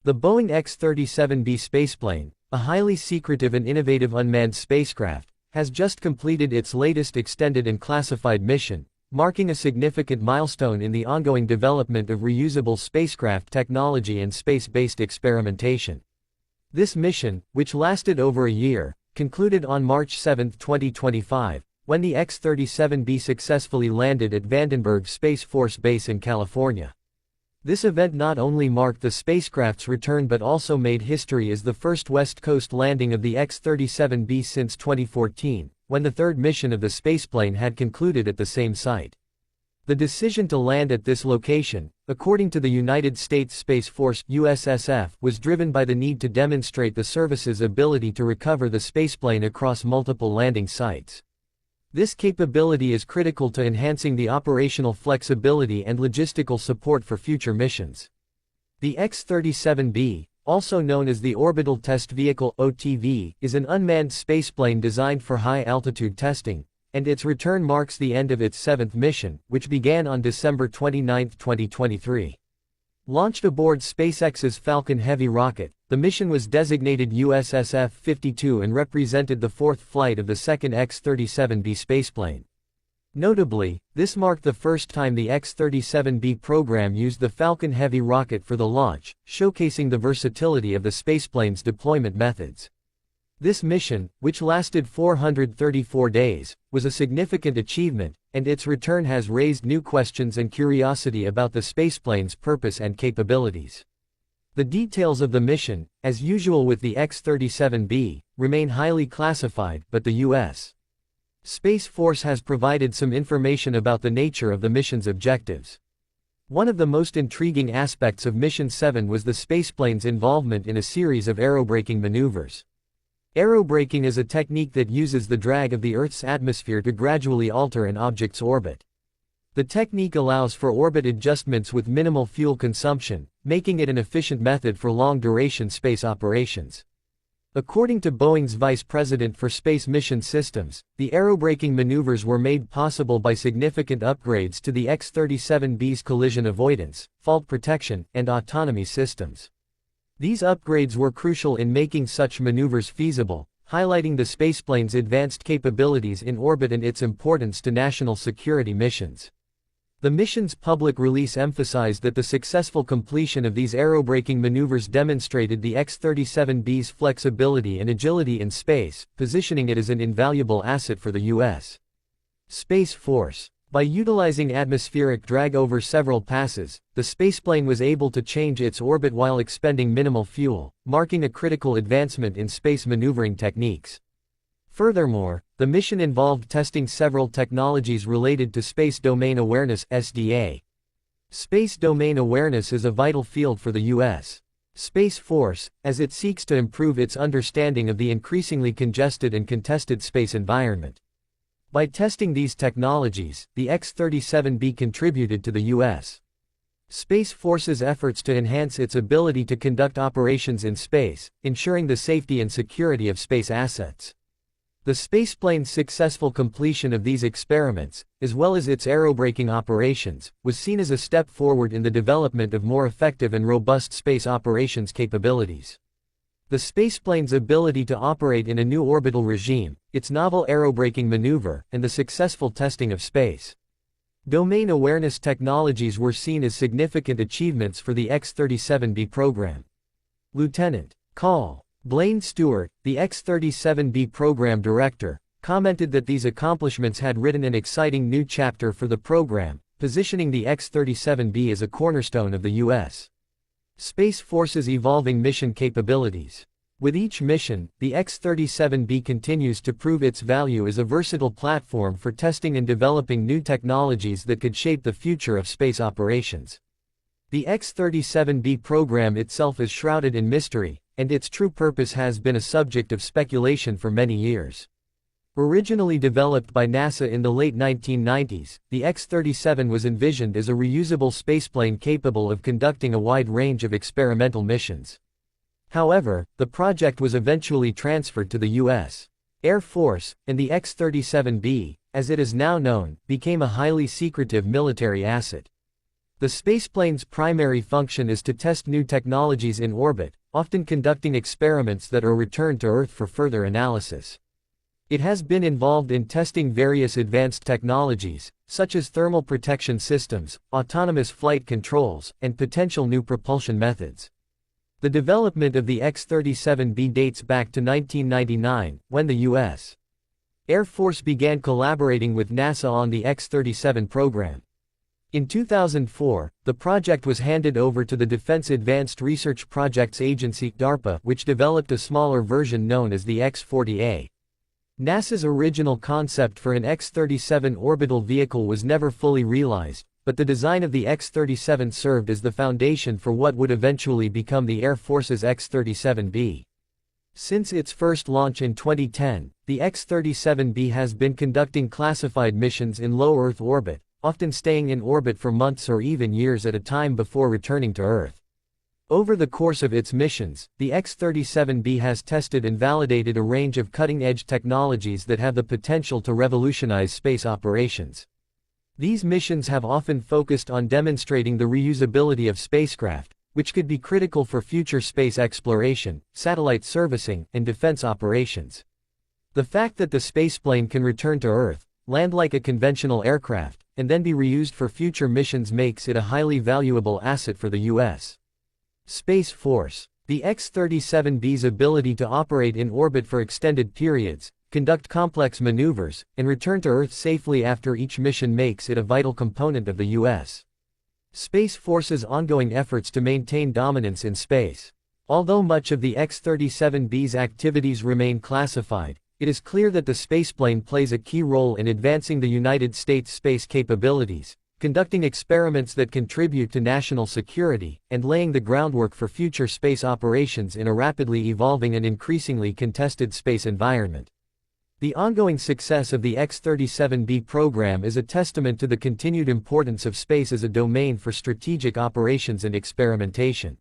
The Boeing X-37B spaceplane, a highly secretive and innovative unmanned spacecraft, has just completed its latest extended and classified mission, marking a significant milestone in the ongoing development of reusable spacecraft technology and space-based experimentation. This mission, which lasted over a year, concluded on March 7, 2025, when the X-37B successfully landed at Vandenberg Space Force Base in California. This event not only marked the spacecraft's return but also made history as the first West Coast landing of the X-37B since 2014, when the third mission of the spaceplane had concluded at the same site. The decision to land at this location, according to the United States Space Force (USSF), was driven by the need to demonstrate the service's ability to recover the spaceplane across multiple landing sites. This capability is critical to enhancing the operational flexibility and logistical support for future missions. The X-37B, also known as the Orbital Test Vehicle (OTV), is an unmanned spaceplane designed for high-altitude testing, and its return marks the end of its seventh mission, which began on December 29, 2023. Launched aboard SpaceX's Falcon Heavy rocket, the mission was designated USSF-52 and represented the fourth flight of the second X-37B spaceplane. Notably, this marked the first time the X-37B program used the Falcon Heavy rocket for the launch, showcasing the versatility of the spaceplane's deployment methods. This mission, which lasted 434 days, was a significant achievement, and its return has raised new questions and curiosity about the spaceplane's purpose and capabilities. The details of the mission, as usual with the X-37B, remain highly classified, but the U.S. Space Force has provided some information about the nature of the mission's objectives. One of the most intriguing aspects of Mission 7 was the spaceplane's involvement in a series of aerobraking maneuvers. Aerobraking is a technique that uses the drag of the Earth's atmosphere to gradually alter an object's orbit. The technique allows for orbit adjustments with minimal fuel consumption, making it an efficient method for long-duration space operations. According to Boeing's Vice President for Space Mission Systems, the aerobraking maneuvers were made possible by significant upgrades to the X-37B's collision avoidance, fault protection, and autonomy systems. These upgrades were crucial in making such maneuvers feasible, highlighting the spaceplane's advanced capabilities in orbit and its importance to national security missions. The mission's public release emphasized that the successful completion of these aerobraking maneuvers demonstrated the X-37B's flexibility and agility in space, positioning it as an invaluable asset for the U.S. Space Force. By utilizing atmospheric drag over several passes, the spaceplane was able to change its orbit while expending minimal fuel, marking a critical advancement in space maneuvering techniques. Furthermore, the mission involved testing several technologies related to space domain awareness (SDA). Space domain awareness is a vital field for the U.S. Space Force, as it seeks to improve its understanding of the increasingly congested and contested space environment. By testing these technologies, the X-37B contributed to the U.S. Space Force's efforts to enhance its ability to conduct operations in space, ensuring the safety and security of space assets. The spaceplane's successful completion of these experiments, as well as its aerobraking operations, was seen as a step forward in the development of more effective and robust space operations capabilities. The spaceplane's ability to operate in a new orbital regime, its novel aerobraking maneuver, and the successful testing of space domain awareness technologies were seen as significant achievements for the X-37B program. Lieutenant Col. Blaine Stewart, the X-37B program director, commented that these accomplishments had written an exciting new chapter for the program, positioning the X-37B as a cornerstone of the U.S. Space Force's evolving mission capabilities. With each mission, the X-37B continues to prove its value as a versatile platform for testing and developing new technologies that could shape the future of space operations. The X-37B program itself is shrouded in mystery, and its true purpose has been a subject of speculation for many years. Originally developed by NASA in the late 1990s, the X-37 was envisioned as a reusable spaceplane capable of conducting a wide range of experimental missions. However, the project was eventually transferred to the U.S. Air Force, and the X-37B, as it is now known, became a highly secretive military asset. The spaceplane's primary function is to test new technologies in orbit, often conducting experiments that are returned to Earth for further analysis. It has been involved in testing various advanced technologies, such as thermal protection systems, autonomous flight controls, and potential new propulsion methods. The development of the X-37B dates back to 1999, when the U.S. Air Force began collaborating with NASA on the X-37 program. In 2004, the project was handed over to the Defense Advanced Research Projects Agency (DARPA), which developed a smaller version known as the X-40A. NASA's original concept for an X-37 orbital vehicle was never fully realized, but the design of the X-37 served as the foundation for what would eventually become the Air Force's X-37B. Since its first launch in 2010, the X-37B has been conducting classified missions in low Earth orbit, often staying in orbit for months or even years at a time before returning to Earth. Over the course of its missions, the X-37B has tested and validated a range of cutting-edge technologies that have the potential to revolutionize space operations. These missions have often focused on demonstrating the reusability of spacecraft, which could be critical for future space exploration, satellite servicing, and defense operations. The fact that the spaceplane can return to Earth, land like a conventional aircraft, and then be reused for future missions makes it a highly valuable asset for the U.S. Space Force. The X-37B's ability to operate in orbit for extended periods, conduct complex maneuvers, and return to Earth safely after each mission makes it a vital component of the U.S. Space Force's ongoing efforts to maintain dominance in space. Although much of the X-37B's activities remain classified, it is clear that the spaceplane plays a key role in advancing the United States' space capabilities, conducting experiments that contribute to national security, and laying the groundwork for future space operations in a rapidly evolving and increasingly contested space environment. The ongoing success of the X-37B program is a testament to the continued importance of space as a domain for strategic operations and experimentation.